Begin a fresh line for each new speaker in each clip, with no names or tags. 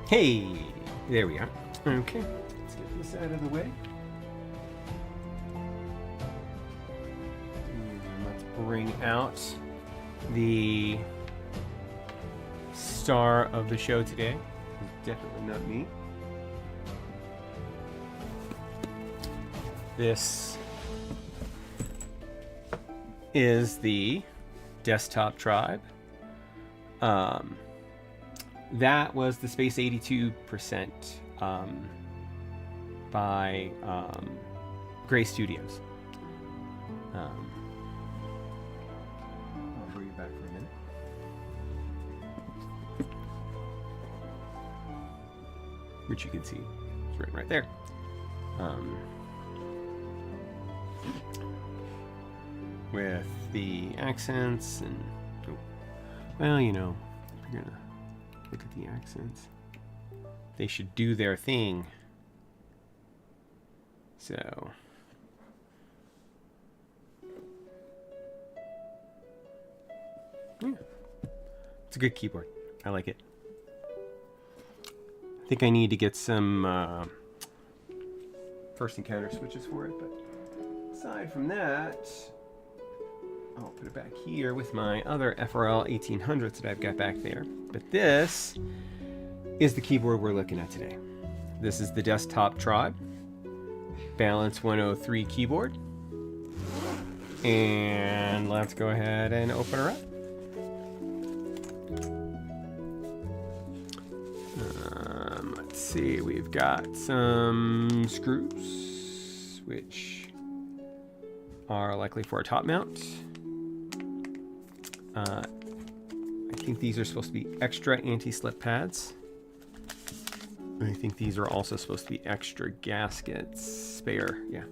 Hey, there we are. Okay, let's get this out of the way. And let's bring out the star of the show today. It's definitely not me. This is the Desktop Tribe. That was the Space 82% by Gray Studios. I'll bring you back for a minute. Which you can see, it's written right there. With the accents and, well, you know, if you're gonna look at the accents, they should do their thing. So, yeah, it's a good keyboard. I like it. I think I need to get some first encounter switches for it, but aside from that, I'll put it back here with my other FRL 1800s that I've got back there. But this is the keyboard we're looking at today. This is the Desktop Tribe Balance103 keyboard. And let's go ahead and open her up. Let's see, we've got some screws, which are likely for a top mount. I think these are supposed to be extra anti-slip pads. I think these are also supposed to be extra gaskets. Spare, yeah.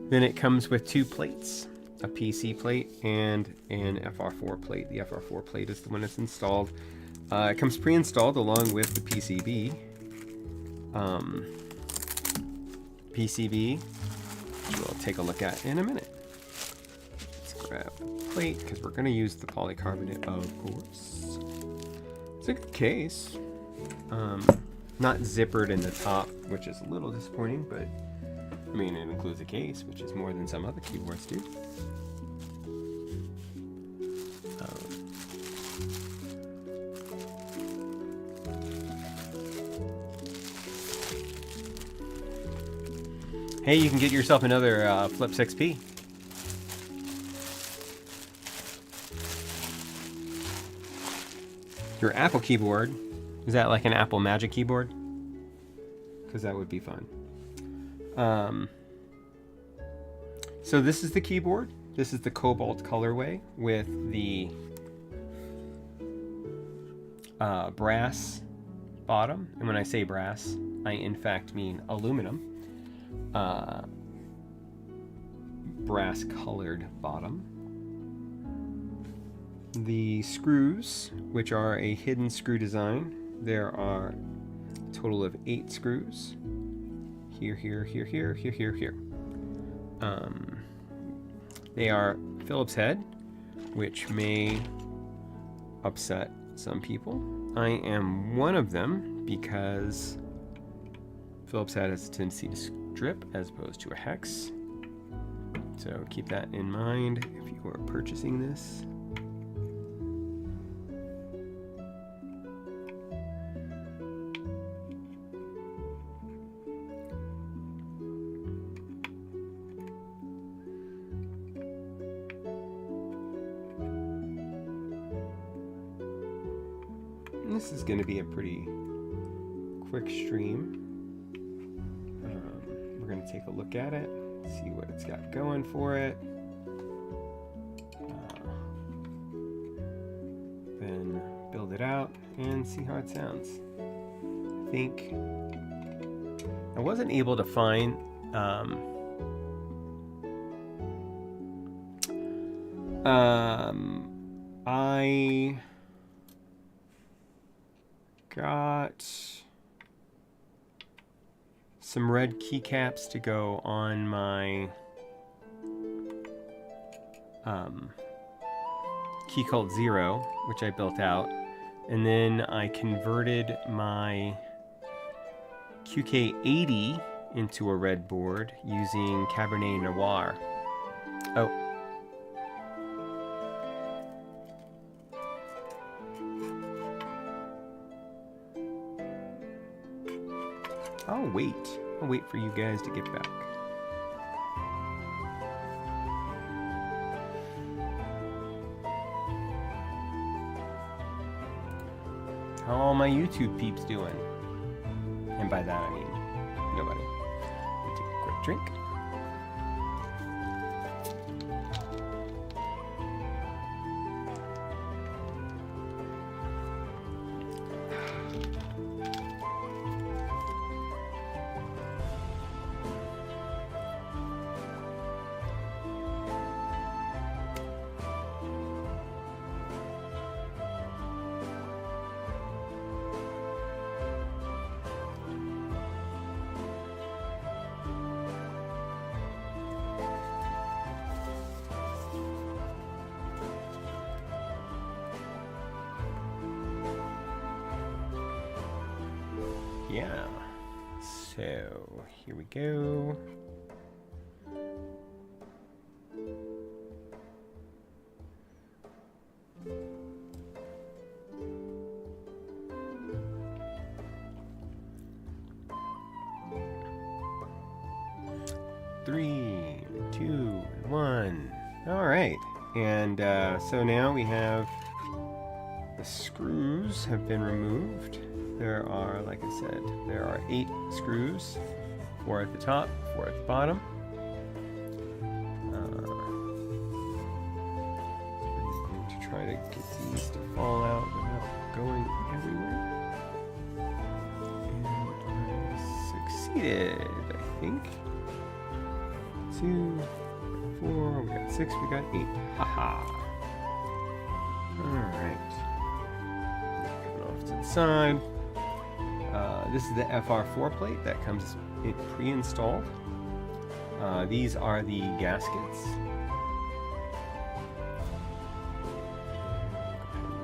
Then it comes with two plates, a PC plate and an FR4 plate. The FR4 plate is the one that's installed. It comes pre-installed along with the PCB. PCB, we'll take a look at in a minute. Grab the plate because we're going to use the polycarbonate, of course. It's a good case. Not zippered in the top, which is a little disappointing, but I mean, it includes a case, which is more than some other keyboards do. Hey, you can get yourself another Flip 6P. Your Apple keyboard, is that like an Apple Magic keyboard? Because that would be fun. So this is the keyboard. This is the Cobalt colorway with the brass bottom. And when I say brass, I in fact mean aluminum. Brass colored bottom. The screws, which are a hidden screw design, there are a total of 8 screws. Here, here, here, here, here, here, here. They are Phillips head, which may upset some people. I am one of them because Phillips head has a tendency to strip as opposed to a hex. So keep that in mind if you are purchasing this. This is going to be a pretty quick stream. We're going to take a look at it, see what it's got going for it. Then build it out and see how it sounds. I think I wasn't able to find I got some red keycaps to go on my Key Cult Zero, which I built out. And then I converted my QK80 into a red board using Cabernet Noir. Oh. I'll wait. I'll wait for you guys to get back. How are all my YouTube peeps doing? And by that I mean nobody. Let me take a quick drink. Yeah, so here we go. Three, two, one. All right, and so now we have the screws have been removed. There are, like I said, there are 8 screws, 4 at the top, 4 at the bottom. I'm going to try to get these to fall out without going everywhere. And I succeeded, I think. 2, 4, we got 6, we got 8. Haha. Alright. Coming off to the side. This is the FR4 plate that comes pre-installed. These are the gaskets.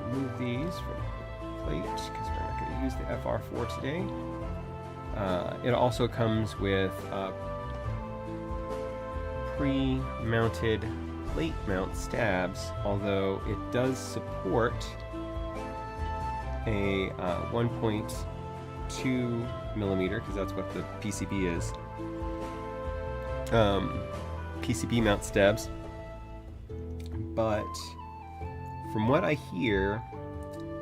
Remove these from the plate because we're not going to use the FR4 today. It also comes with pre-mounted plate mount stabs, although it does support a 1.2 millimeter, because that's what the PCB is. PCB mount stabs. But from what I hear,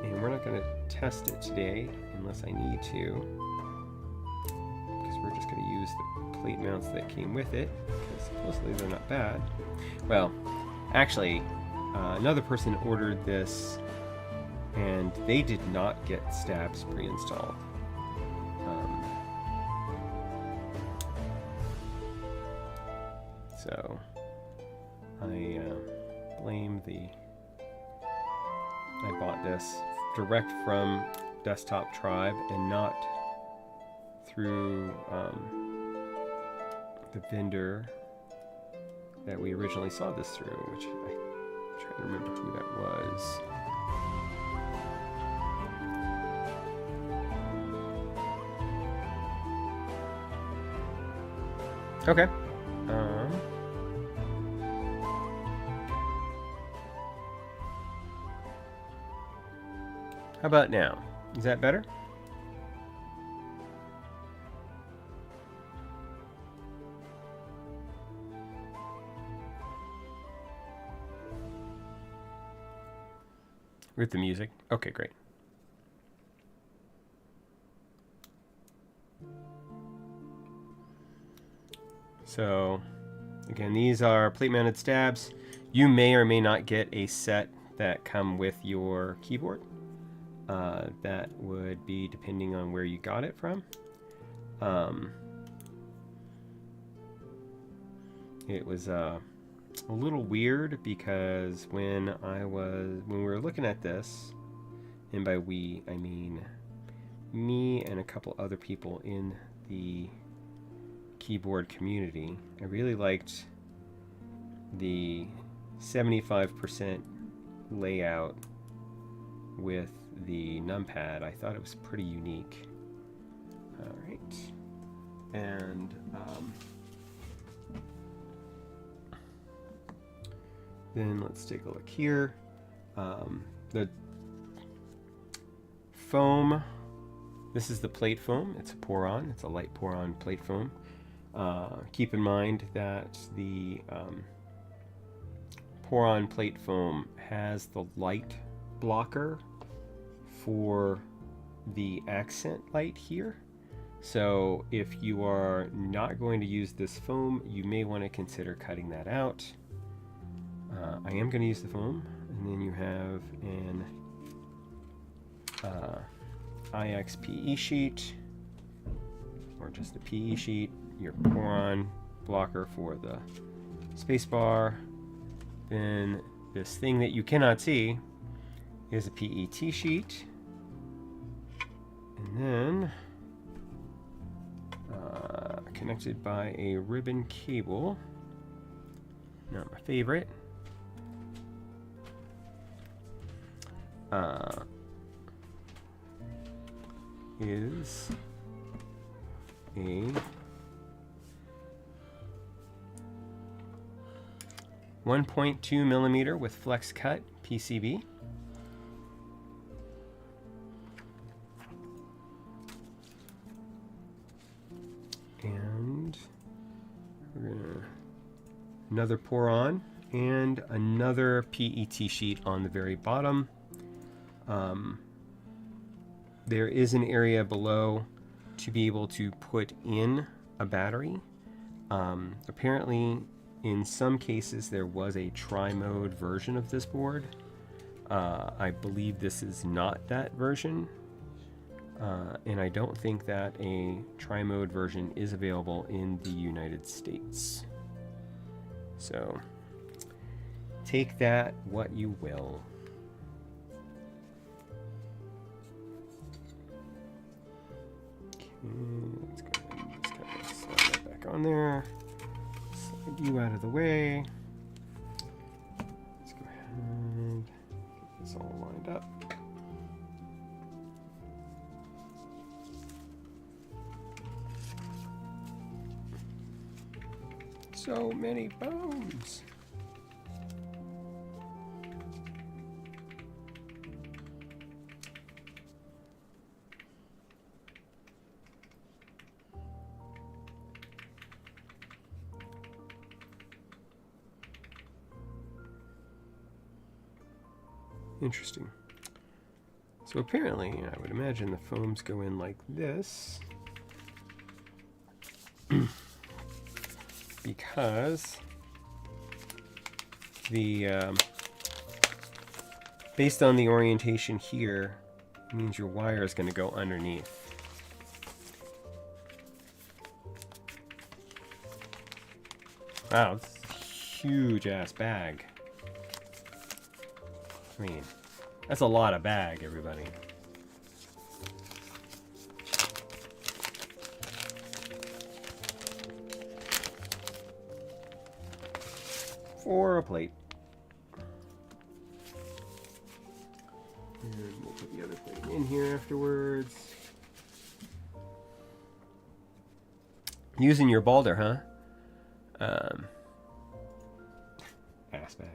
and we're not going to test it today unless I need to, because we're just going to use the plate mounts that came with it, because supposedly they're not bad. Well, actually, another person ordered this and they did not get stabs pre-installed. So I blame I bought this direct from Desktop Tribe and not through the vendor that we originally saw this through, which I'm trying to remember who that was. Okay. How about now? Is that better? With the music? Okay, great. So, again, these are plate-mounted stabs. You may or may not get a set that come with your keyboard. That would be depending on where you got it from. It was a little weird because when we were looking at this, and by we I mean me and a couple other people in the keyboard community, I really liked the 75% layout with the numpad. I thought it was pretty unique. All right, and then let's take a look here. The foam, this is the plate foam. It's a pour-on. It's a light pour-on plate foam. Keep in mind that the pour-on plate foam has the light blocker for the accent light here. So if you are not going to use this foam, you may want to consider cutting that out. I am going to use the foam, and then you have an IX PE sheet, or just a PE sheet, your pour-on blocker for the spacebar. Then this thing that you cannot see is a PET sheet, and then connected by a ribbon cable, not my favorite, is a 1.2 millimeter with flex cut PCB. And we're gonna another pour on and another PET sheet on the very bottom. There is an area below to be able to put in a battery. Apparently, in some cases, there was a tri-mode version of this board. I believe this is not that version. And I don't think that a tri-mode version is available in the United States. So, take that what you will. Let's go ahead and just kind of slide that back on there. Slide you out of the way. Let's go ahead and get this all lined up. So many bones. Interesting. So apparently, I would imagine the foams go in like this. Because the based on the orientation here, it means your wire is going to go underneath. Wow, this is a huge ass bag. I mean, that's a lot of bag, everybody. For a plate. And we'll put the other plate in here afterwards. Using your Balder, huh? Ass bag.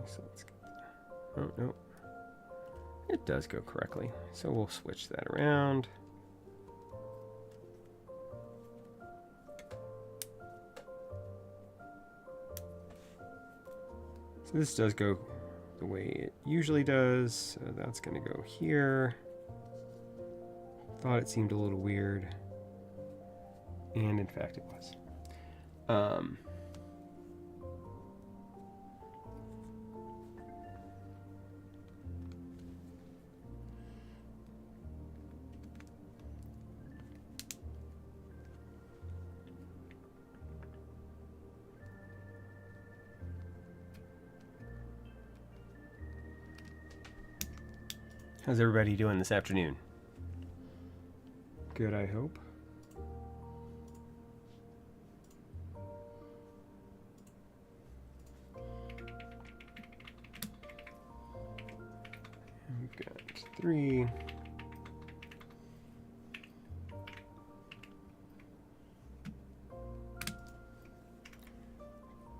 So let's get, oh no, it does go correctly, so we'll switch that around. So this does go the way it usually does, so that's going to go here. Thought it seemed a little weird, and in fact it was. How's everybody doing this afternoon? Good, I hope. We've got 3.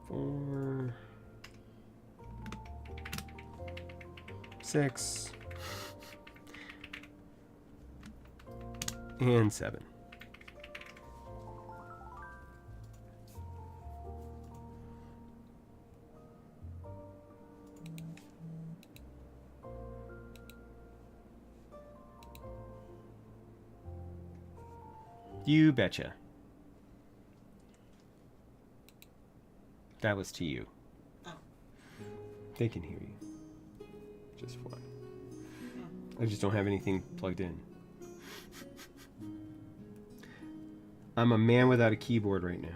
4. 6. And 7. You betcha. That was to you.
Oh.
They can hear you. Just fine. I just don't have anything plugged in. I'm a man without a keyboard right now.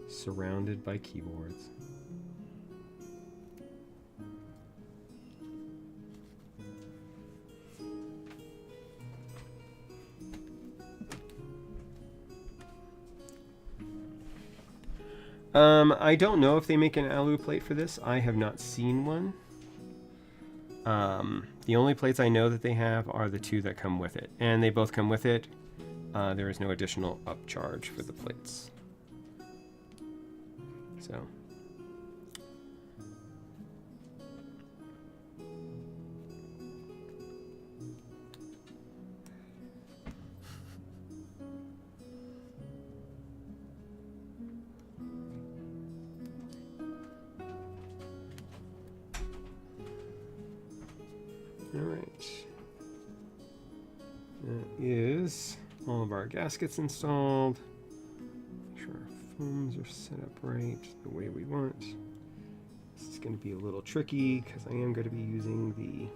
Surrounded by keyboards. I don't know if they make an alu plate for this. I have not seen one. The only plates I know that they have are the 2 that come with it. And they both come with it. There is no additional upcharge for the plates. So. Alright. That is all of our gaskets installed. Make sure our foams are set up right the way we want. This is going to be a little tricky because I am going to be using the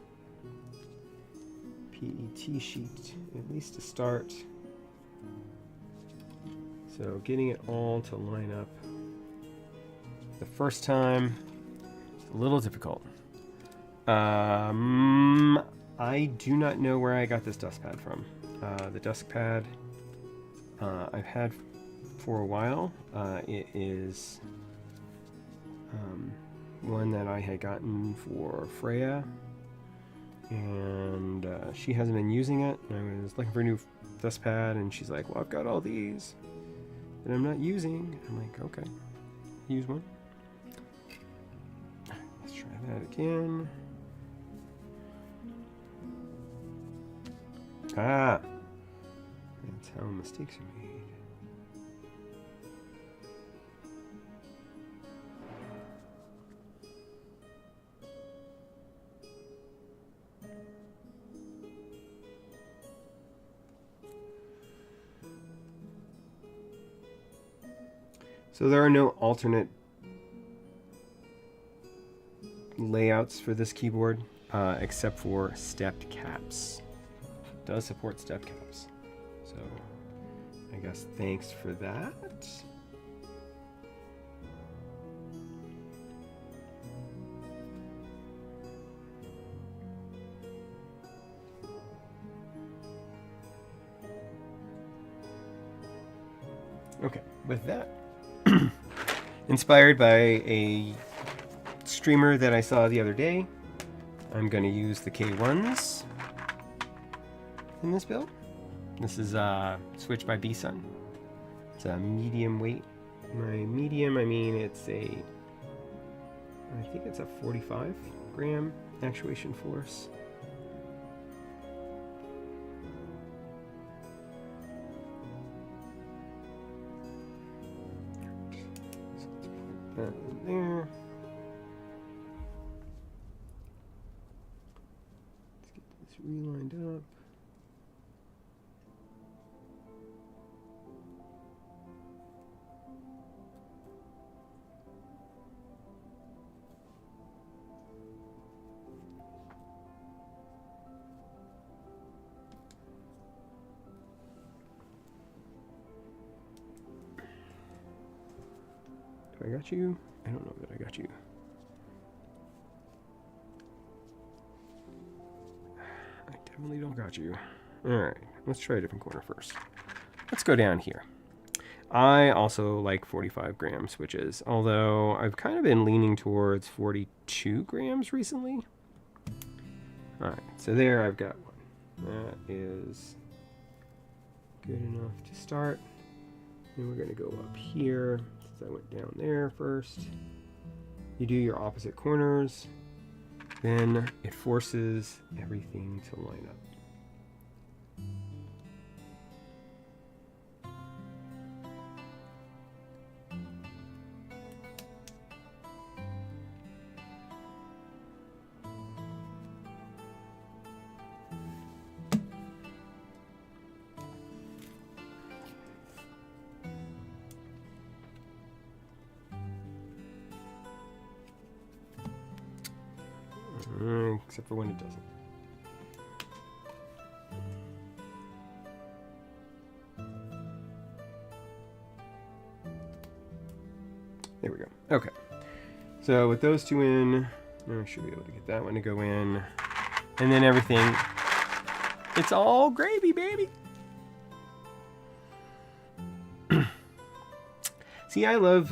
PET sheet, at least to start. So getting it all to line up the first time is a little difficult. I do not know where I got this dust pad from. The dust pad I've had for a while. It is one that I had gotten for Freya, and she hasn't been using it. I was looking for a new dust pad, and she's like, well, I've got all these that I'm not using. I'm like, okay, use one. Let's try that again. Ah, that's how mistakes are made. So there are no alternate layouts for this keyboard, except for stepped caps. It does support stepped caps, so I guess thanks for that. Okay, with that, inspired by a streamer that I saw the other day, I'm going to use the K1s in this build. This is Switch by B-Sun. It's a medium weight. By medium, I mean I think it's a 45 gram actuation force. So let's put that in there. Let's get this relined up. I got you? I don't know that I got you. definitely don't got you. Alright, let's try a different corner first. Let's go down here. I also like 45 gram switches, although I've kind of been leaning towards 42 grams recently. Alright, so there I've got one. That is good enough to start. And we're going to go up here, since I went down there first. You do your opposite corners, then it forces everything to line up. Except for when it doesn't. There we go. Okay. So with those two in, I should be able to get that one to go in. And then everything, it's all gravy, baby. See, I love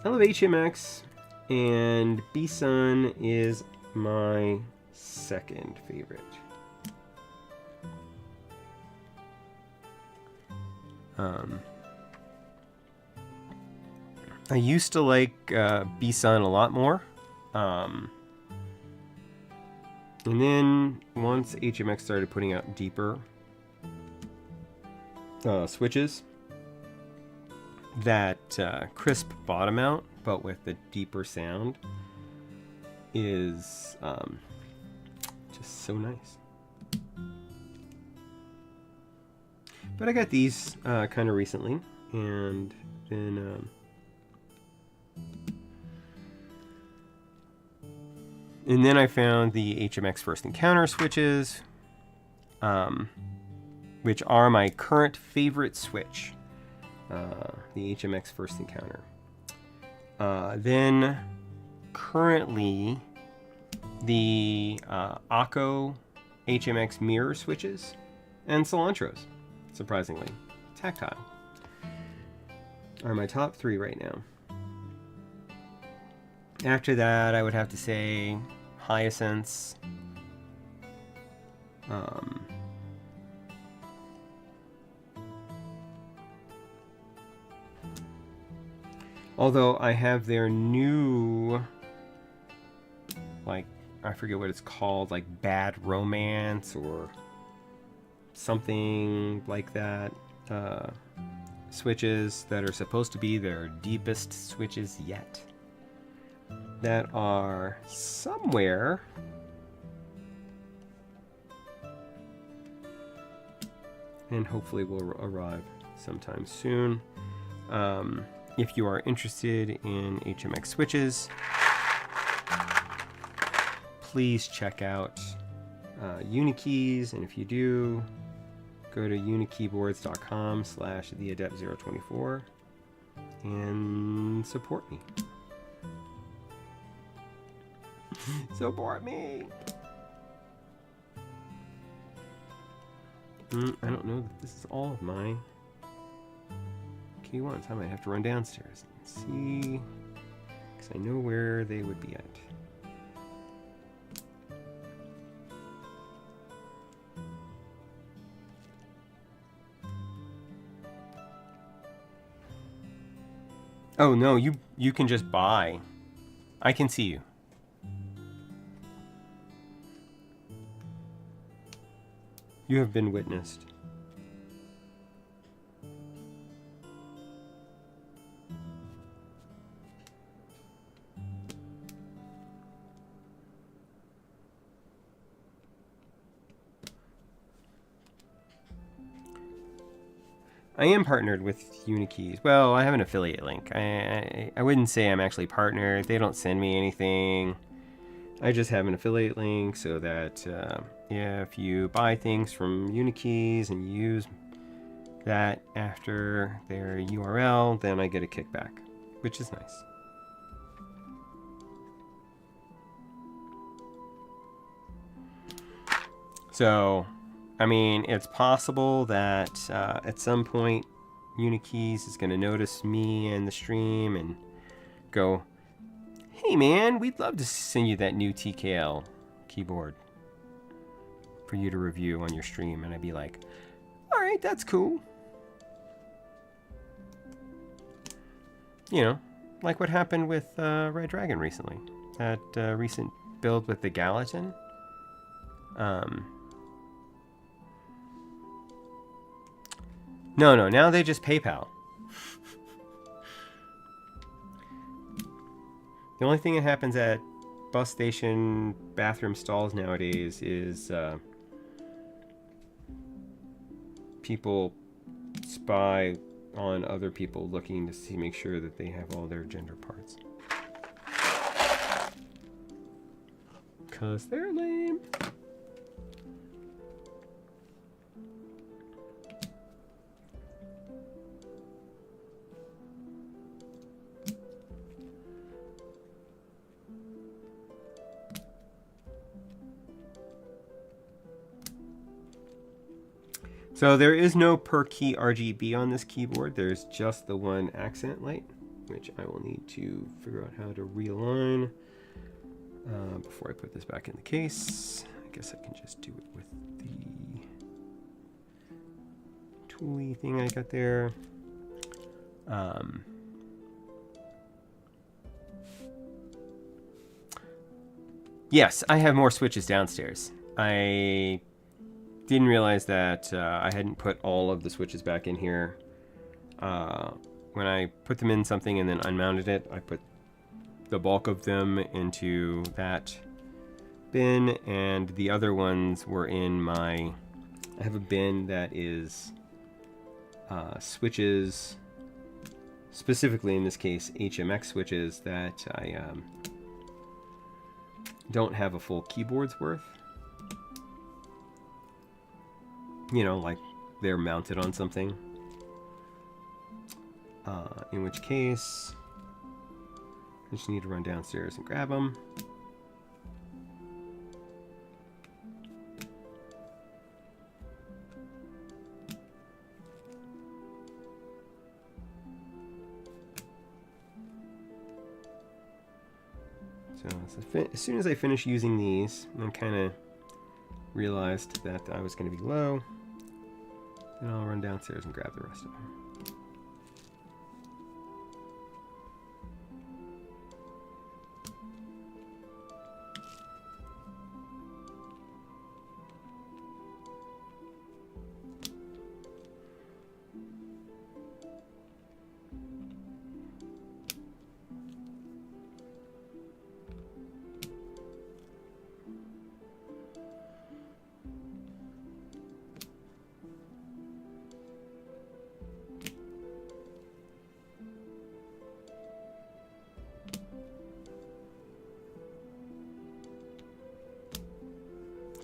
HMX. And B-Sun is my second favorite. I used to like B-Sun a lot more. And then once HMX started putting out deeper switches, that crisp bottom out, but with the deeper sound, is just so nice. But I got these kind of recently, and then I found the HMX First Encounter switches, which are my current favorite switch. The HMX First Encounter. Then currently the Akko HMX mirror switches and cilantros, surprisingly, tactile, are my top three right now. After that, I would have to say Hyacinths. Although I have their new, like, I forget what it's called, like Bad Romance or something like that, switches that are supposed to be their deepest switches yet, that are somewhere and hopefully will arrive sometime soon. If you are interested in HMX switches, please check out Unikeys, and if you do, go to unikeyboards.com/theadept024 and support me. Support me! I don't know that this is all of my key ones. I might have to run downstairs and see, because I know where they would be at. Oh no, you can just buy. I can see you. You have been witnessed. I am partnered with Unikeys. Well, I have an affiliate link. I wouldn't say I'm actually partnered. They don't send me anything. I just have an affiliate link so that if you buy things from Unikeys and you use that after their URL, then I get a kickback, which is nice. So, I mean, it's possible that at some point Unikeys is going to notice me and the stream and go, hey man, we'd love to send you that new TKL keyboard for you to review on your stream. And I'd be like, all right, that's cool. You know, like what happened with Red Dragon recently. That recent build with the Gallatin. No, now they just PayPal. The only thing that happens at bus station bathroom stalls nowadays is people spy on other people looking to see, make sure that they have all their gender parts. 'Cause they're lame. So there is no per key RGB on this keyboard. There's just the one accent light, which I will need to figure out how to realign before I put this back in the case. I guess I can just do it with the tooly thing I got there. Yes, I have more switches downstairs. I didn't realize that I hadn't put all of the switches back in here. When I put them in something and then unmounted it, I put the bulk of them into that bin, and the other ones were in my... I have a bin that is switches, specifically in this case HMX switches that I don't have a full keyboard's worth. You know, like they're mounted on something. In which case, I just need to run downstairs and grab them. So as soon as I finish using these, I kind of realized that I was going to be low. And I'll run downstairs and grab the rest of them.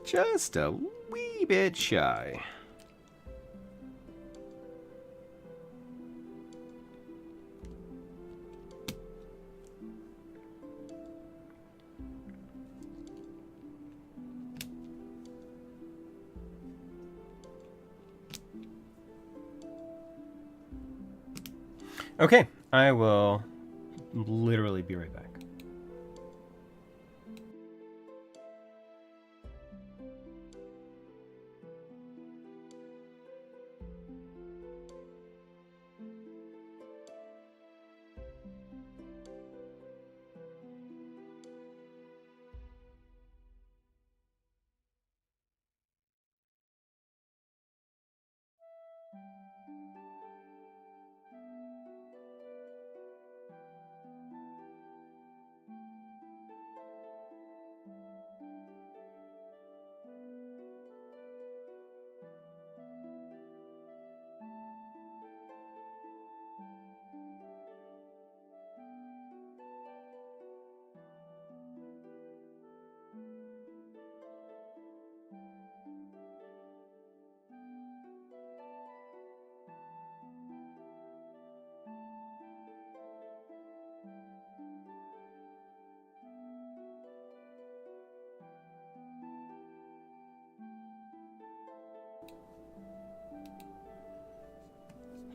Just a wee bit shy. Okay, I will literally be right back.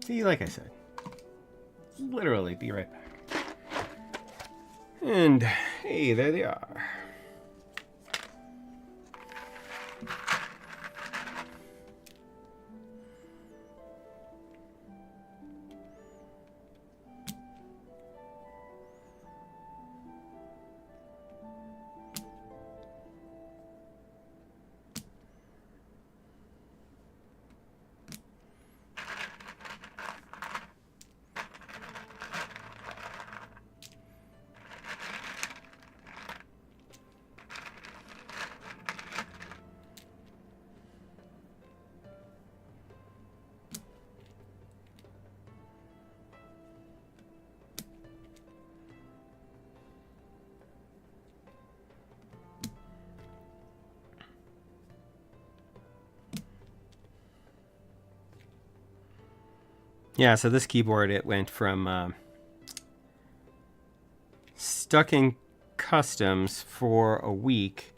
See, like I said, literally be right back. And hey, there they are. Yeah, so this keyboard, it went from stuck in customs for a week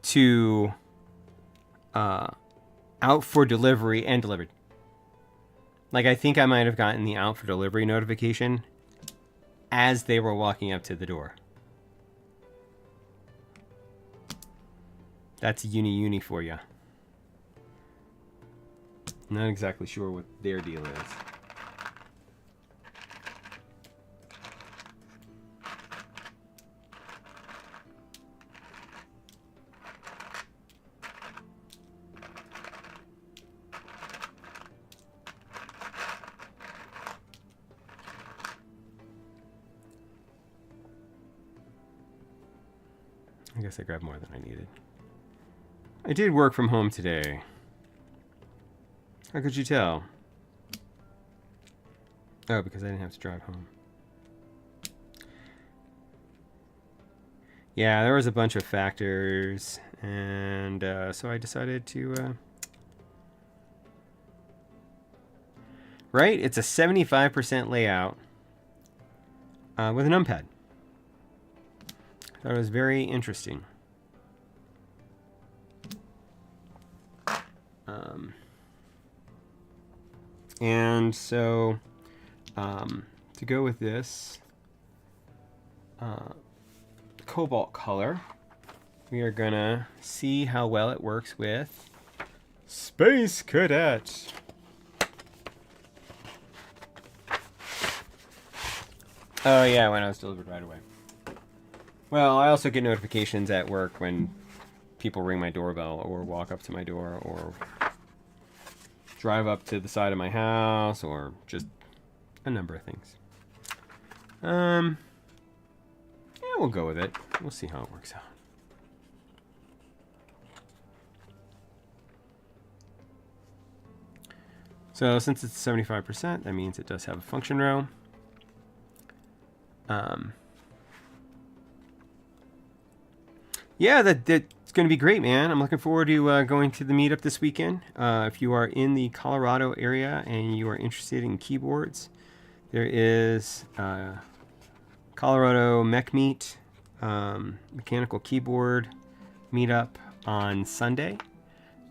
to out for delivery and delivered. Like, I think I might have gotten the out for delivery notification as they were walking up to the door. That's uni for you. Not exactly sure what their deal is. I guess I grabbed more than I needed. I did work from home today. How could you tell? Oh, because I didn't have to drive home. Yeah, there was a bunch of factors, and so I decided to... Right? It's a 75% layout with a numpad. I thought it was very interesting. And so, to go with this cobalt color, we are gonna see how well it works with Space Cadet. Oh yeah, when I was delivered right away. Well, I also get notifications at work when people ring my doorbell or walk up to my door or drive up to the side of my house, or just a number of things. Yeah, we'll go with it. We'll see how it works out. So since it's 75%, that means it does have a function row. Yeah, that's going to be great, man. I'm looking forward to going to the meetup this weekend. If you are in the Colorado area and you are interested in keyboards, there is Colorado Mech Meet, mechanical keyboard meetup on Sunday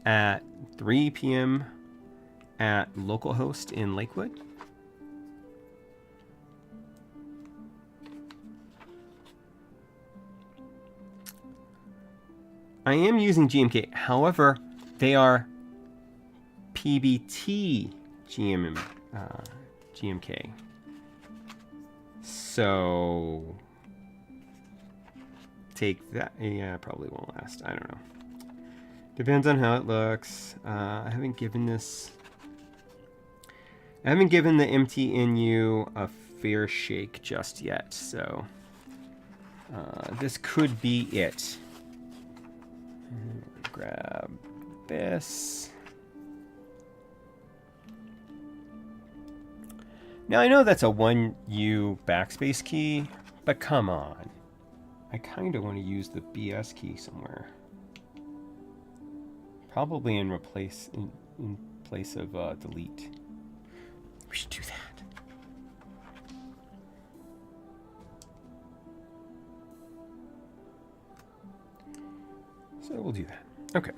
at 3 p.m. at localhost in Lakewood. I am using GMK. However, they are PBT GMK. So take that. Yeah, probably won't last. I don't know. Depends on how it looks. I haven't given the MTNU a fair shake just yet. So this could be it. Grab this. Now I know that's a 1U backspace key, but come on. I kind of want to use the BS key somewhere. Probably in place of delete. We should do that. So we'll do that. Okay.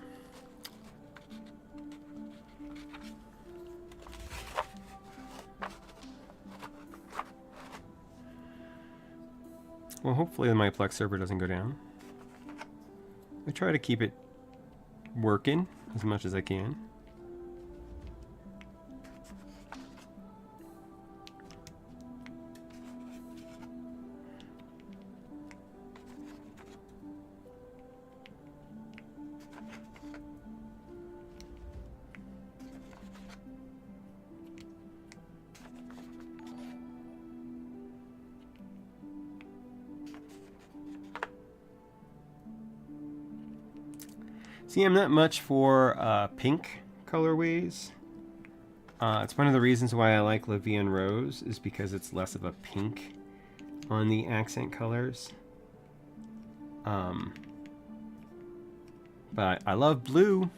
Well, hopefully my Plex server doesn't go down. I try to keep it working as much as I can. See, I'm not much for pink colorways. It's one of the reasons why I like La Vie en Rose, is because it's less of a pink on the accent colors. But I love blue.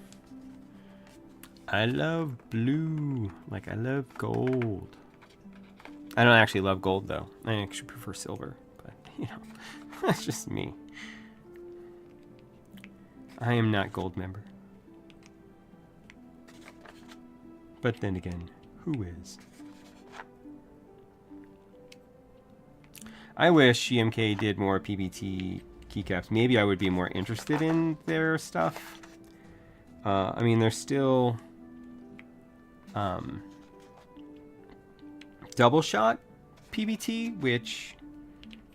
I love blue. Like I love gold. I don't actually love gold though. I actually prefer silver, but you know, that's just me. I am not gold member. But then again, who is? I wish GMK did more PBT keycaps. Maybe I would be more interested in their stuff. I mean, there's still double shot PBT, which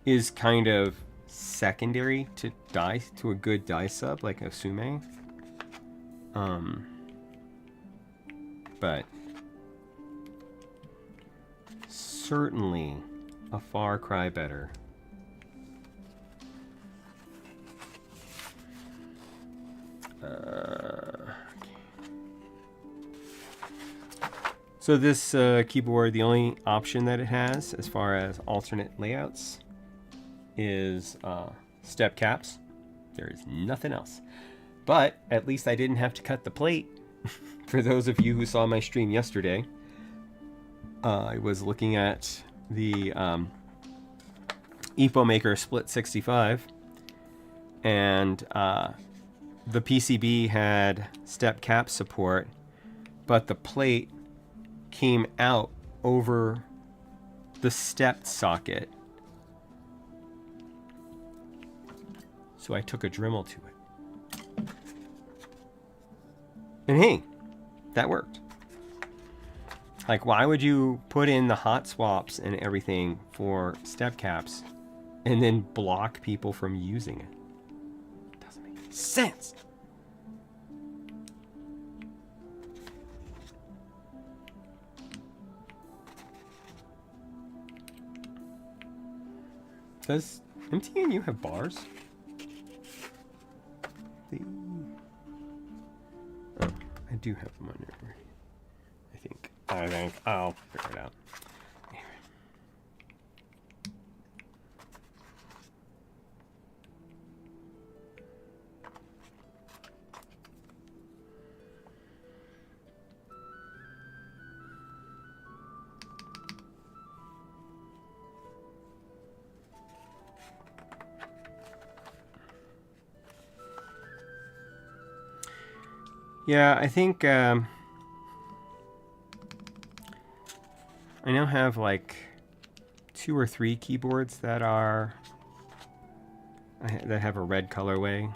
is kind of secondary to a good die sub like a Sume. But certainly a far cry better. So this keyboard, the only option that it has as far as alternate layouts is step caps. There is nothing else. But at least I didn't have to cut the plate. For those of you who saw my stream yesterday, I was looking at the EpoMaker Split 65, and the PCB had step cap support, but the plate came out over the stepped socket. So I took a Dremel to it. And hey, that worked. Like, why would you put in the hot swaps and everything for step caps and then block people from using it? Doesn't make any sense. Does MTNU have bars? Oh, I do have them on there already. I think I'll figure it out. Anyway. Yeah, I think I now have like 2 or 3 keyboards that are that have a red colorway.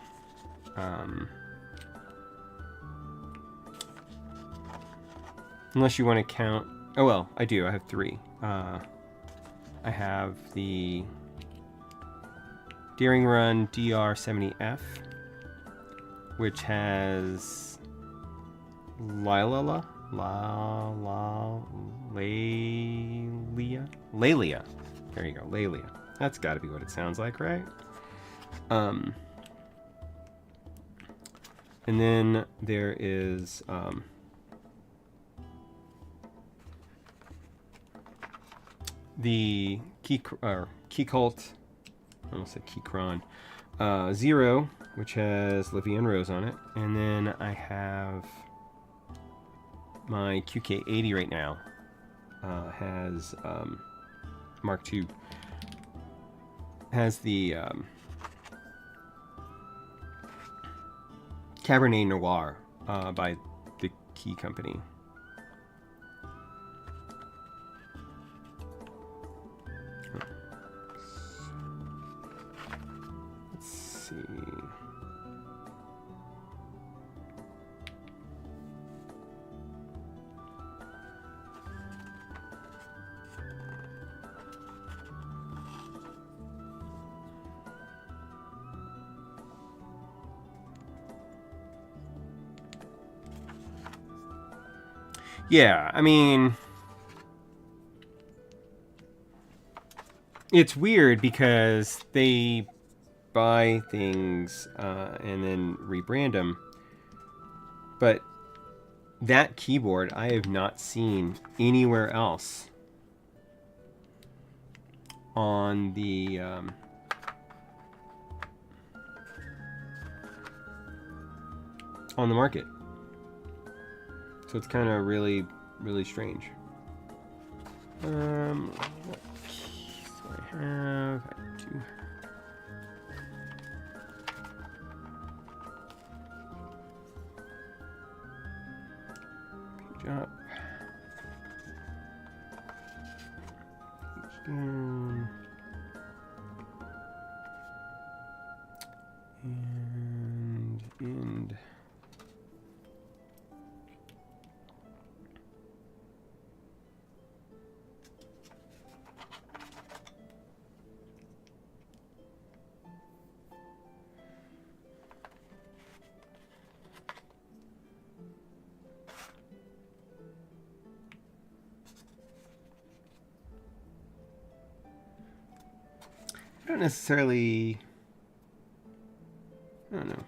Unless you want to count. Oh well, I do. I have 3. I have the Daring Run DR70F, which has Lelia. There you go, Lelia. That's got to be what it sounds like, right? And then there is the Keycult, I almost said Keychron, 0, which has La Vie en Rose on it, and then I have my QK80 right now. Has Mark II, has the Cabernet Noir by the Key Company. see. Yeah, I mean, it's weird because they buy things and then rebrand them, but that keyboard I have not seen anywhere else on the market. So it's kind of really, really strange. What keys do I have? I do. Page up. Page down. And end. I don't necessarily... I don't know.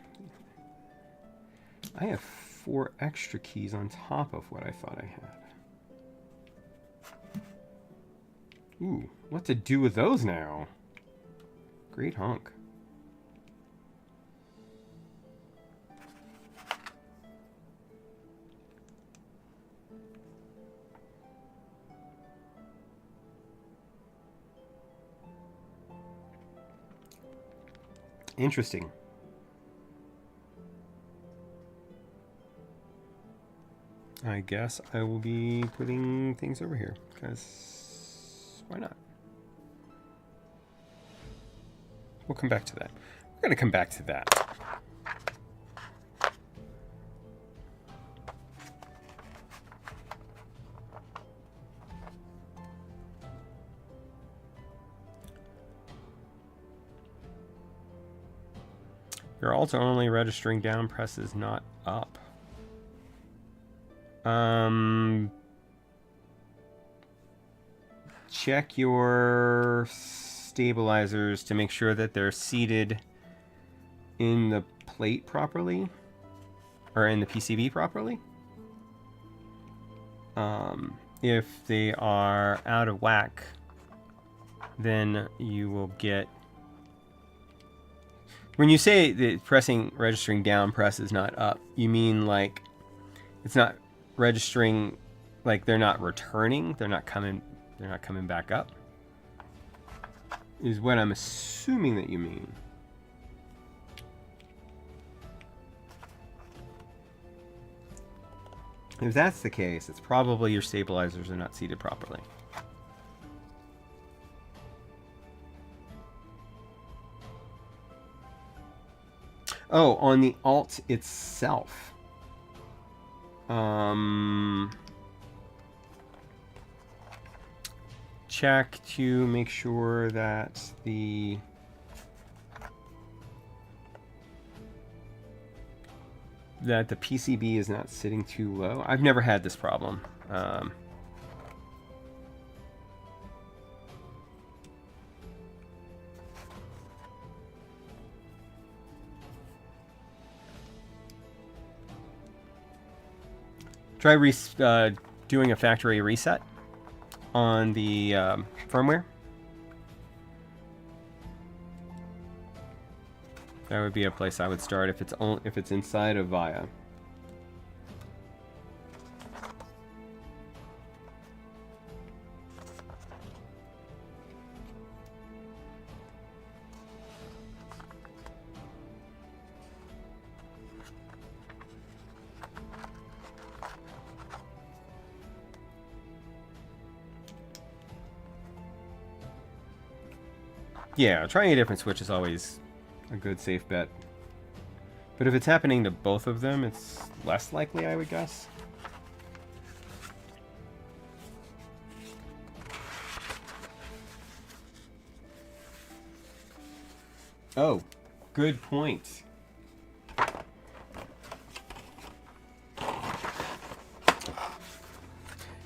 I have 4 extra keys on top of what I thought I had. Ooh, what to do with those now? Great honk. Interesting. I guess I will be putting things over here, because why not? We'll come back to that. We're going to come back to that. Your Alt only registering down presses not up. Check your stabilizers to make sure that they're seated in the plate properly, or in the PCB properly. If they are out of whack, then you will get... When you say that registering down press is not up, you mean like it's not registering, like they're not returning, they're not coming back up, is what I'm assuming that you mean. If that's the case, it's probably your stabilizers are not seated properly. Oh, on the Alt itself. Check to make sure that the PCB is not sitting too low. I've never had this problem. Try doing a factory reset on the firmware. That would be a place I would start if it's inside of VIA. Yeah, trying a different switch is always a good safe bet. But if it's happening to both of them, it's less likely, I would guess. Oh, good point.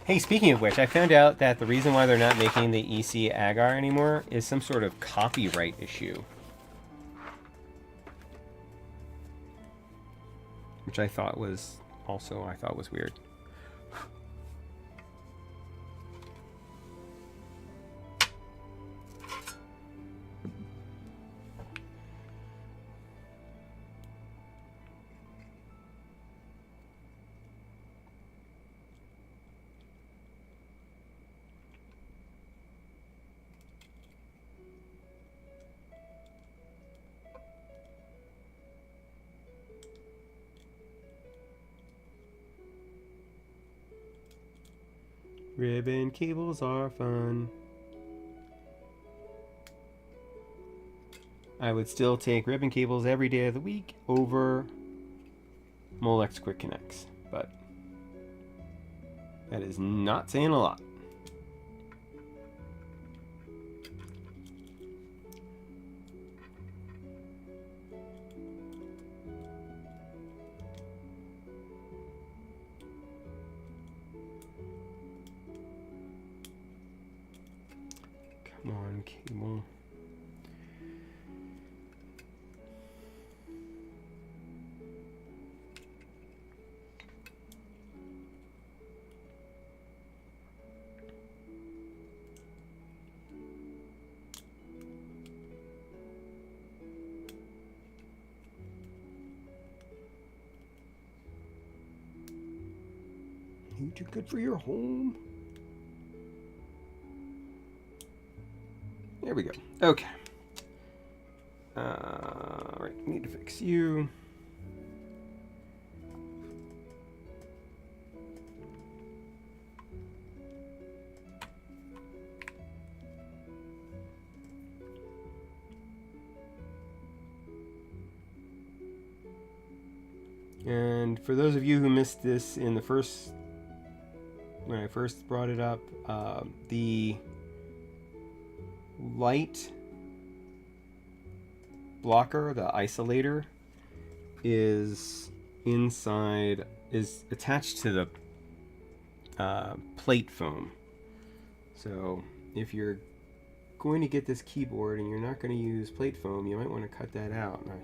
Hey, speaking of which, I found out that the reason why they're not making the EC Agar anymore is some sort of copyright issue. Which I thought was weird. Ribbon cables are fun. I would still take ribbon cables every day of the week over Molex Quick Connects, but that is not saying a lot. Come on, cable. You too good for your home. There we go. Okay. All right, need to fix you. And for those of you who missed this in the when I first brought it up, the light blocker, the isolator, is attached to the plate foam. So if you're going to get this keyboard and you're not going to use plate foam, you might want to cut that out. And I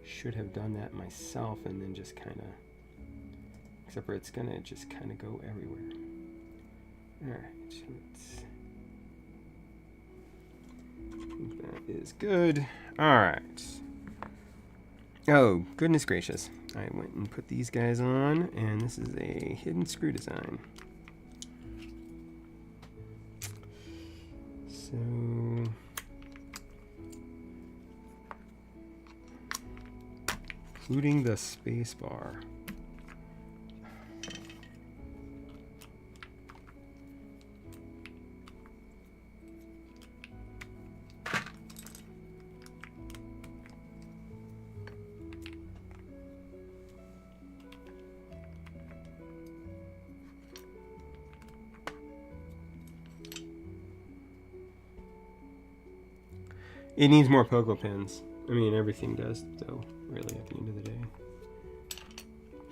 should have done that myself, and then just kind of, except for it's gonna just kind of go everywhere. All right, that is good. All right. Oh, goodness gracious. I went and put these guys on, and this is a hidden screw design. So including the space bar. It needs more pogo pins. I mean, everything does, though, really, at the end of the day.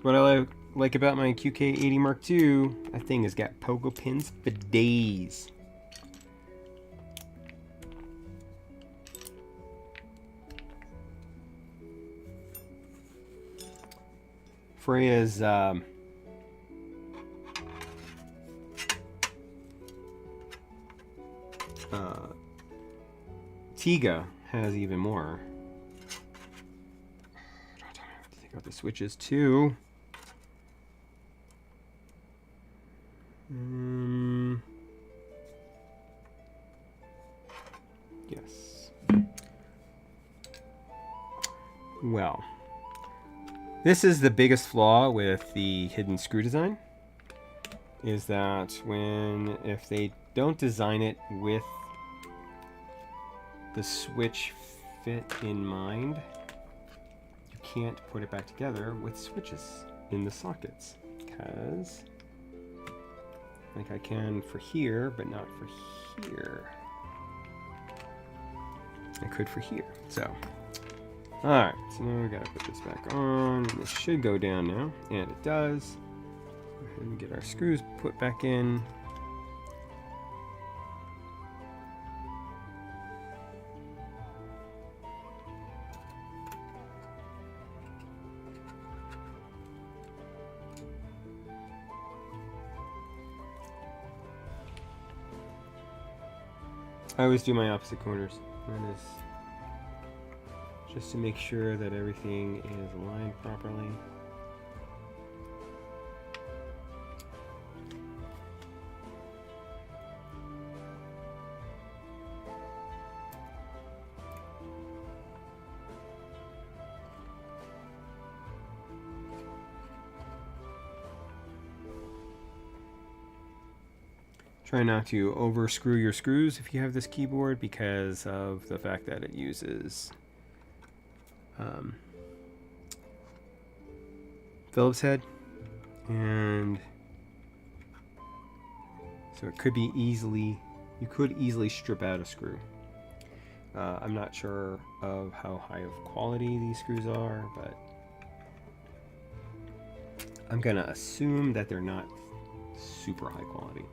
What I like about my QK80 Mark II, that thing has got pogo pins for days. Freya's Tiga has even more. I have to take out the switches too. Yes. Well, this is the biggest flaw with the hidden screw design, is that if they don't design it with the switch fit in mind, you can't put it back together with switches in the sockets, because like I can for here, but not for here. I could for here. So, alright, so now we gotta put this back on. This should go down now, and it does. Go ahead and get our screws put back in. I always do my opposite corners. That is just to make sure that everything is aligned properly. Try not to over screw your screws if you have this keyboard, because of the fact that it uses Phillips head, and so it could be you could easily strip out a screw. I'm not sure of how high of quality these screws are, but I'm gonna assume that they're not super high quality.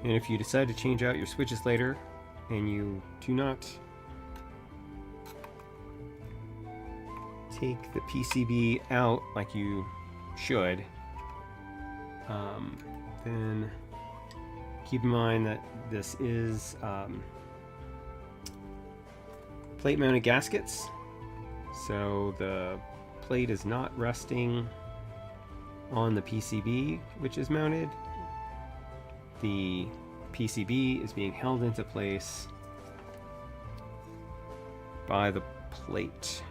And if you decide to change out your switches later and you do not take the PCB out like you should, then keep in mind that this is plate mounted gaskets, so the plate is not resting on the PCB which is mounted. The PCB is being held into place by the plate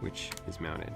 which is mounted.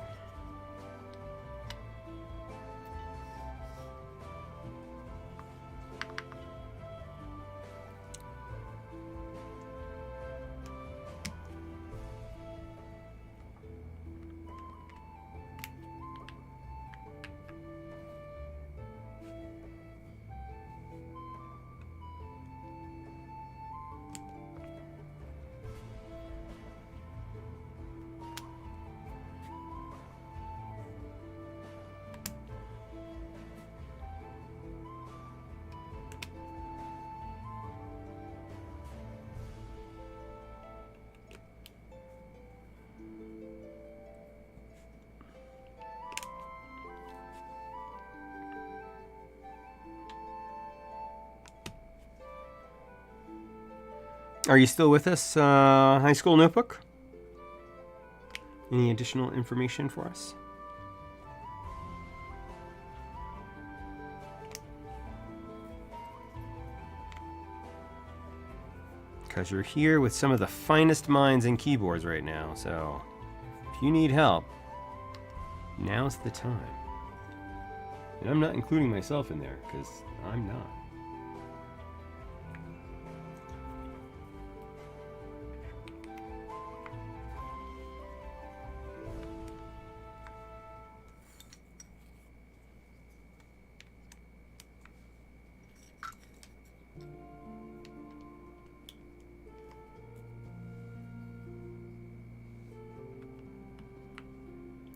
Are you still with us, High School Notebook? Any additional information for us? Because you're here with some of the finest minds in keyboards right now, so if you need help, now's the time. And I'm not including myself in there, because I'm not.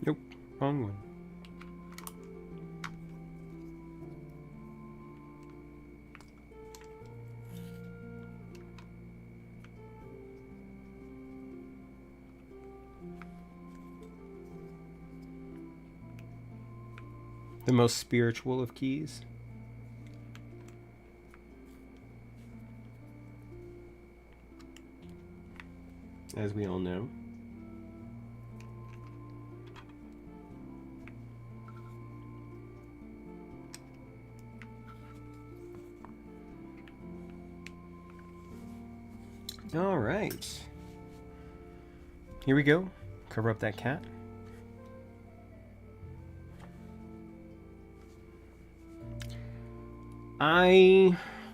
Nope, wrong one. The most spiritual of keys. As we all know. All right. Here we go. Cover up that cat.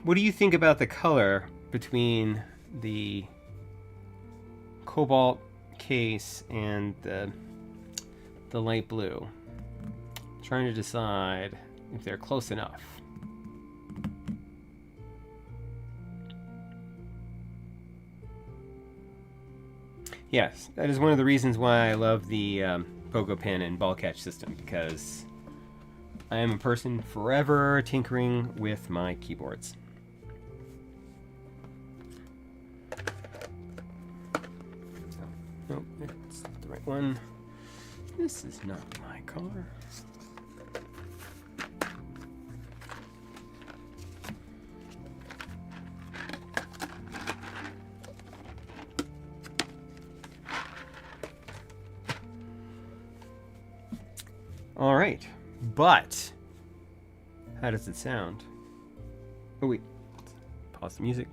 What do you think about the color between the cobalt case and the light blue? I'm trying to decide if they're close enough. Yes, that is one of the reasons why I love the pogo pen and ball catch system, because I am a person forever tinkering with my keyboards. Nope, it's not the right one. This is not my color. All right, but how does it sound? Oh wait, pause the music.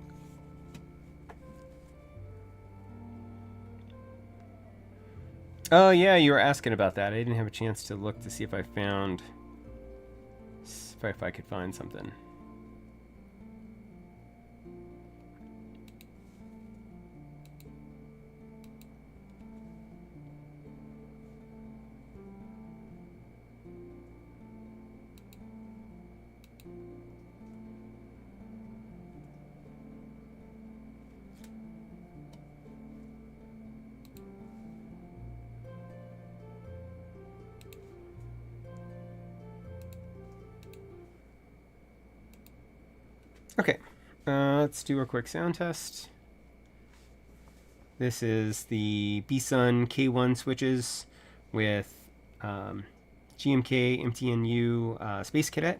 Oh yeah, you were asking about that. I didn't have a chance to look to see if I found, if I could find something. Okay, let's do a quick sound test. This is the B-Sun K1 switches with GMK MTNU Space Cadet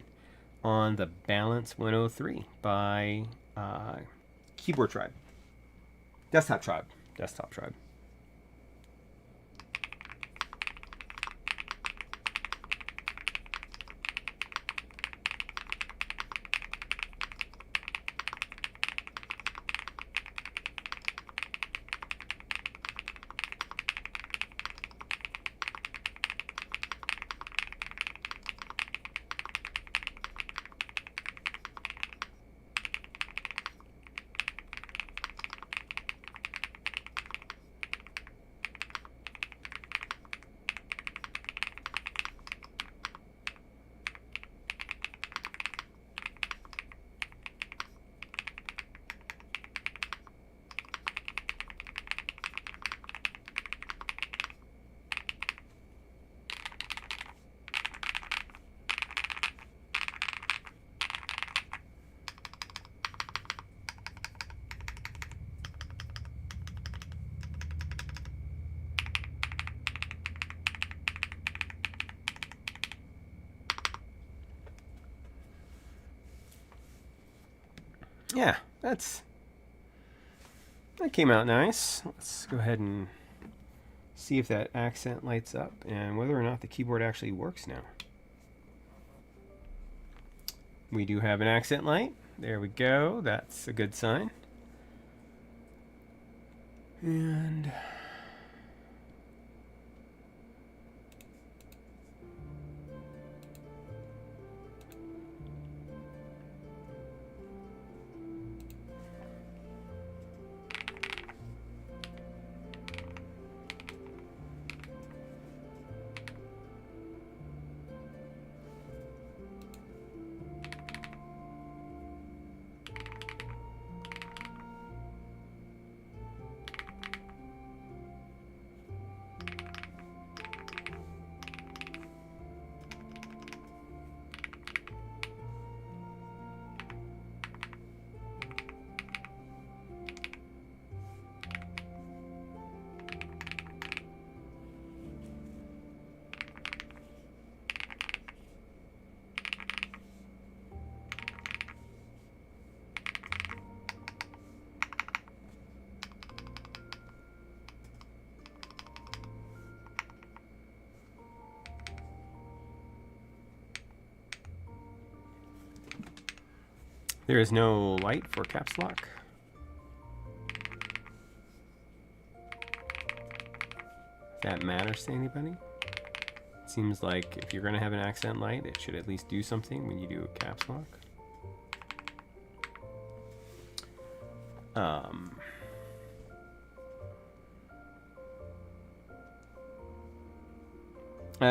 on the Balance103 by Keyboard Tribe. Desktop Tribe. Desktop Tribe. Yeah, that came out nice. Let's go ahead and see if that accent lights up and whether or not the keyboard actually works now. We do have an accent light. There we go. That's a good sign. And there is no light for caps lock. that matters to anybody. Seems like if you're going to have an accent light, it should at least do something when you do a caps lock.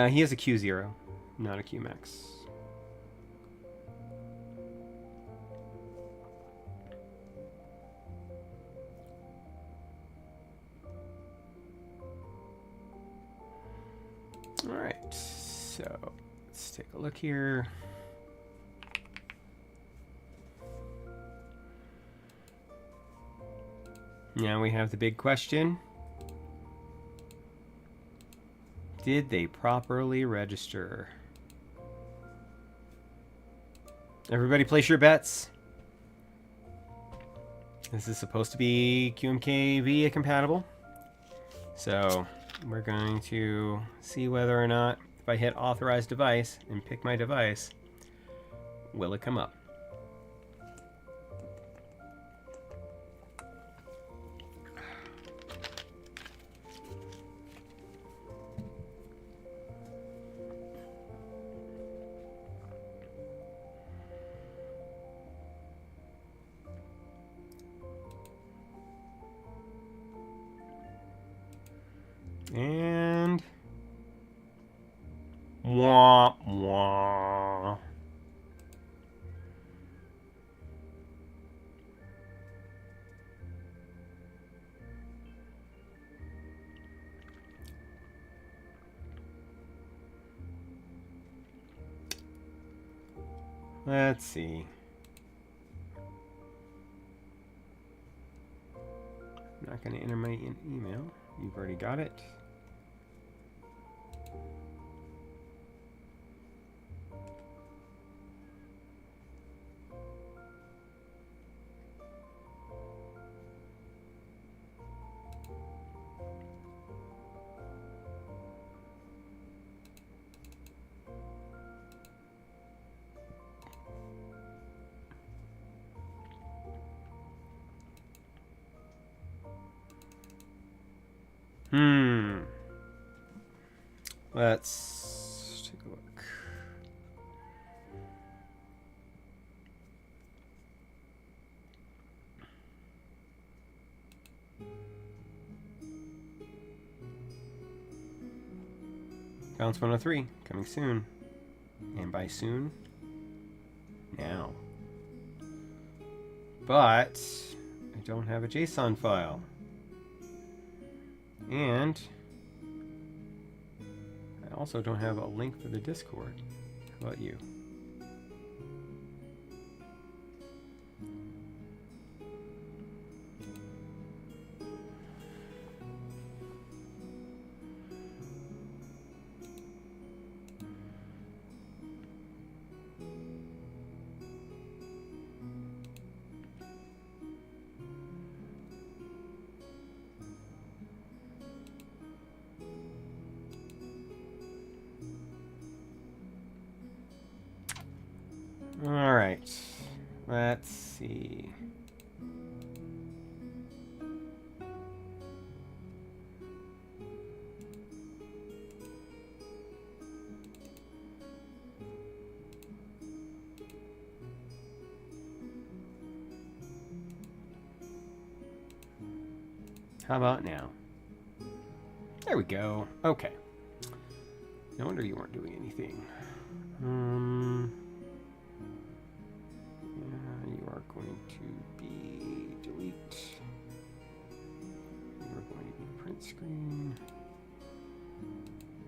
He has a Q0, not a Qmax. All right, so let's take a look here. Now we have the big question. Did they properly register? Everybody place your bets. This is supposed to be QMKV compatible. So we're going to see whether or not, if I hit authorize device and pick my device, will it come up? And wah wah. Let's see. I'm not going to enter my email. You've already got it. Let's take a look. Balance103 coming soon. And by soon, now. But I don't have a JSON file. And I also don't have a link for the Discord. How about you? All right, let's see. How about now? There we go. Okay. No wonder you weren't doing anything. You are going to be delete. You are going to be print screen.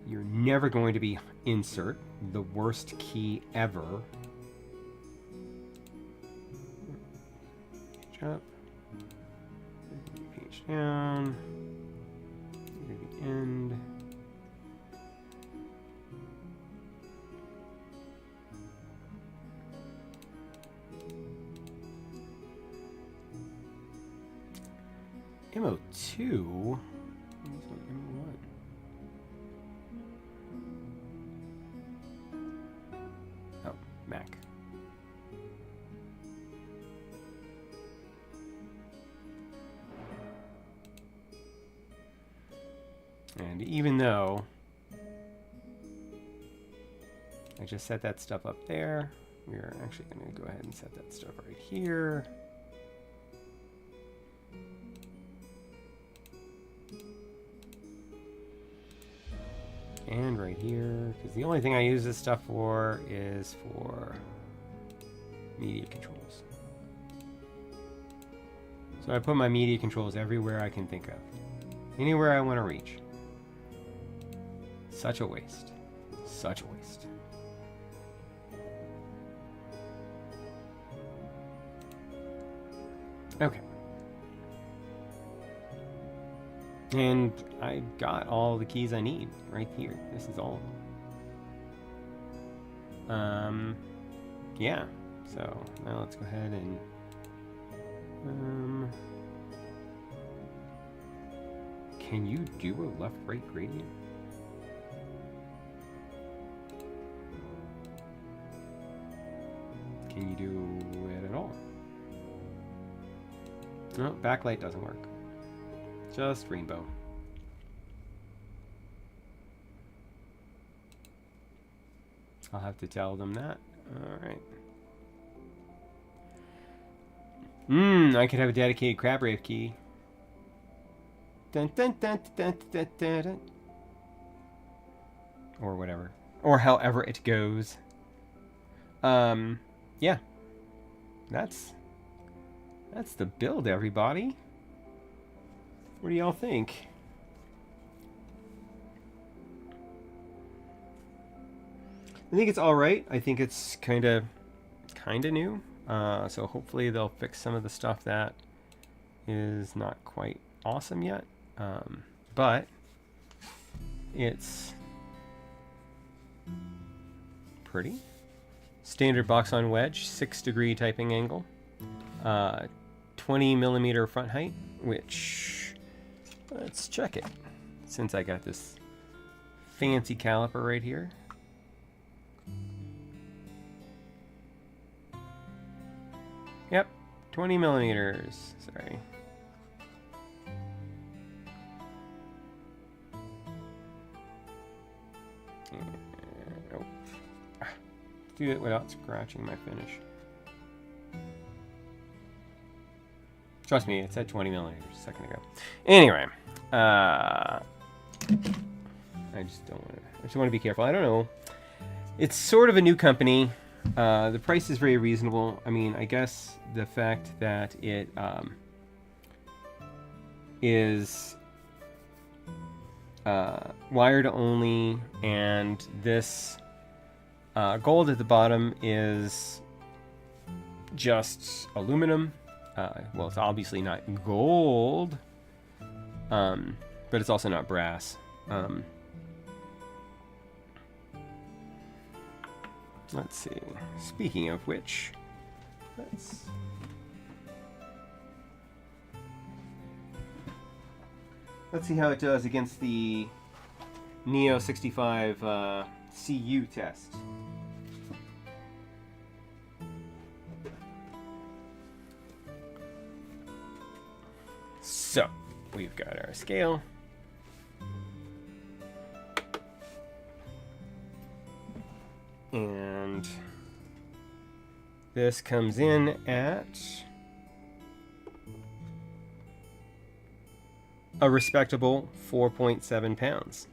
You're never going to be insert, the worst key ever. Page up. Page down. You're going to be end. MO2? MO1. Oh, Mac. And even though I just set that stuff up there, we're actually going to go ahead and set that stuff right here. And right here, because the only thing I use this stuff for is for media controls. So I put my media controls everywhere I can think of. Anywhere I want to reach. Such a waste. Such a waste. Okay. And I got all the keys I need right here. This is all of them. Yeah. So now let's go ahead and can you do a left-right gradient? Can you do it at all? No, backlight doesn't work. Just rainbow. I'll have to tell them that. Alright. I could have a dedicated crab rave key. Dun, dun, dun, dun, dun, dun, dun. Or whatever. Or however it goes. Yeah. That's the build, everybody. What do y'all think? I think it's all right. I think it's kind of new. So hopefully they'll fix some of the stuff that is not quite awesome yet. But it's pretty. Standard box on wedge, 6-degree typing angle, 20mm front height, which, let's check it, since I got this fancy caliper right here. Yep, 20mm, sorry. Do it without scratching my finish. Trust me, it said 20mm a second ago. Anyway, I just want to be careful. I don't know. It's sort of a new company. The price is very reasonable. I mean, I guess the fact that it is wired only, and this gold at the bottom is just aluminum. Well, it's obviously not gold, but it's also not brass. Let's see. Speaking of which, let's see how it does against the Neo 65 CU test. So, we've got our scale. And this comes in at a respectable 4.7 pounds.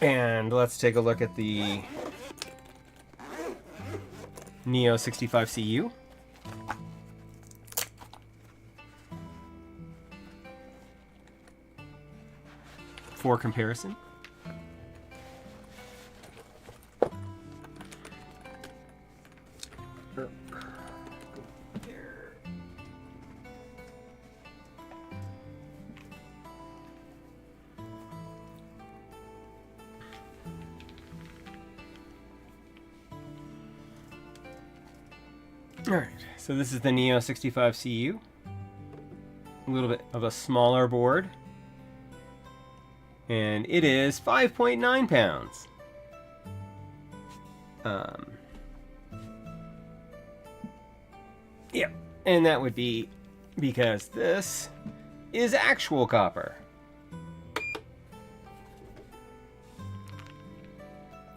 And let's take a look at the Neo 65 CU. For comparison. Alright, so this is the Neo 65 CU. A little bit of a smaller board. And it is 5.9 pounds. Yeah, and that would be because this is actual copper.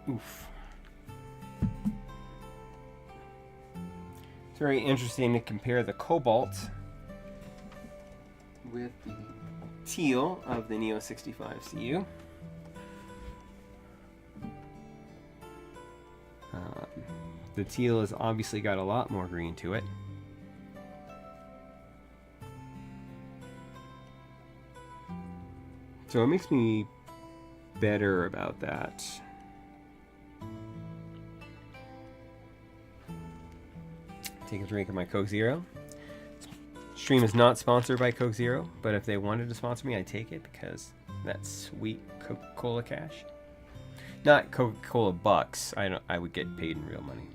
Oof. It's very interesting to compare the cobalt with the teal of the Neo 65 CU. The teal has obviously got a lot more green to it. So it makes me better about that. Take a drink of my Coke Zero. Stream is not sponsored by Coke Zero, but if they wanted to sponsor me, I'd take it because that's sweet Coca-Cola cash. Not Coca-Cola bucks. I would get paid in real money.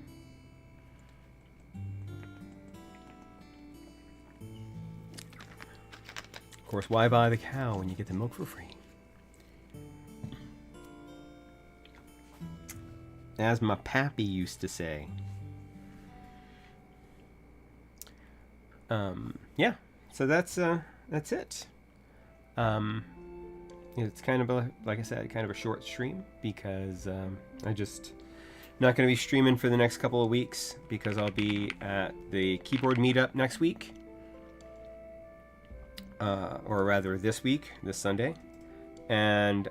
Of course, why buy the cow when you get the milk for free? As my pappy used to say. Yeah, so that's it. It's kind of like I said, kind of a short stream because I just not going to be streaming for the next couple of weeks because I'll be at the keyboard meetup next week, or rather this week, this Sunday, and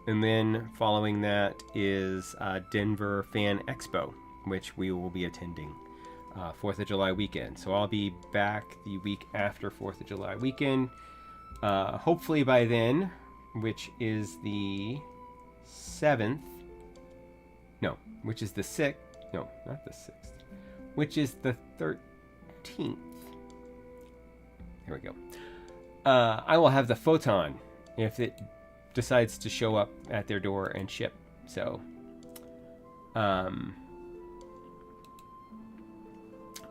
then following that is Denver Fan Expo, which we will be attending. 4th of July weekend. So I'll be back the week after 4th of July weekend. Hopefully by then, which is the 7th. No, which is the 6th. No, not the 6th. Which is the 13th. Here we go. I will have the Photon if it decides to show up at their door and ship. So,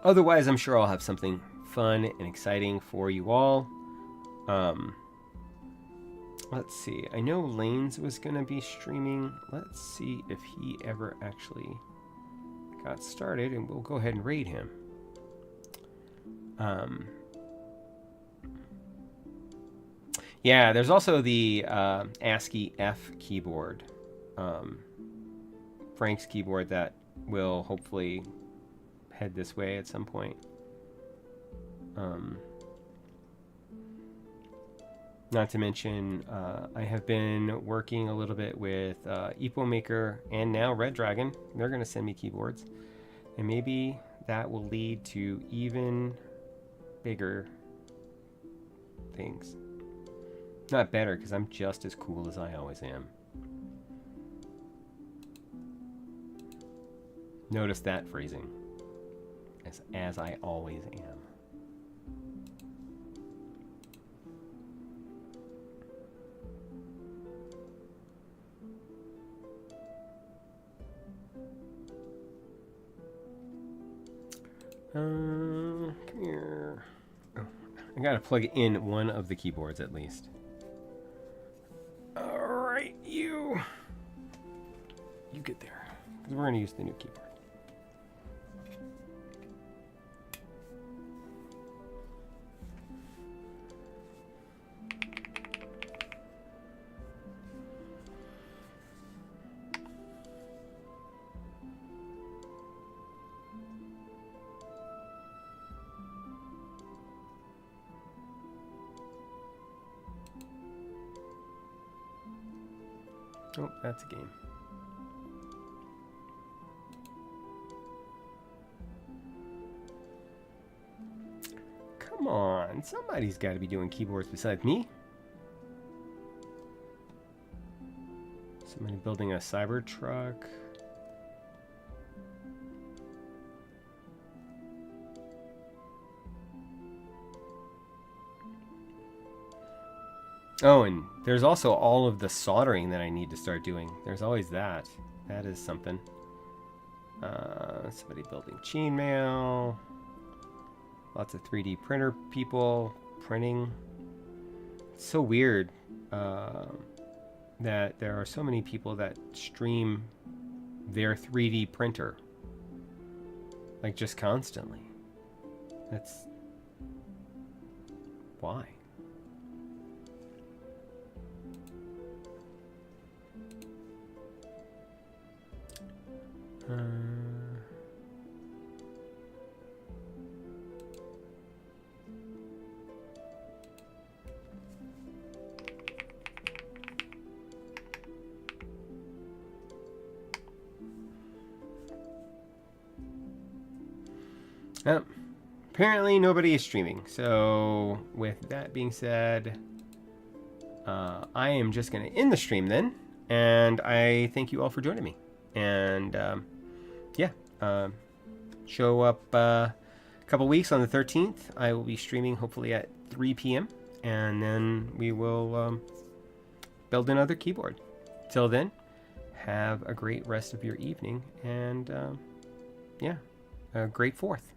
otherwise, I'm sure I'll have something fun and exciting for you all. Let's see. I know Lanes was going to be streaming. Let's see if he ever actually got started, and we'll go ahead and raid him. Yeah, there's also the ASCII F keyboard. Frank's keyboard that will hopefully head this way at some point. Not to mention, I have been working a little bit with Epo Maker and now Red Dragon. They're going to send me keyboards. And maybe that will lead to even bigger things. Not better, because I'm just as cool as I always am. Notice that phrasing. As I always am. Come here. Oh, I gotta plug in one of the keyboards at least. Alright, you get there. Because we're gonna use the new keyboard. Oh, that's a game. Come on, somebody's got to be doing keyboards besides me. Somebody building a Cybertruck. Oh, and there's also all of the soldering that I need to start doing. There's always that. That is something. Somebody building chainmail. Lots of 3D printer people printing. It's so weird that there are so many people that stream their 3D printer. Like, just constantly. That's... why? Oh, apparently nobody is streaming. So with that being said, I am just going to end the stream then. And I thank you all for joining me. And yeah, show up a couple weeks on the 13th. I will be streaming hopefully at 3 p.m. And then we will build another keyboard. Till then, have a great rest of your evening. And yeah, a great 4th.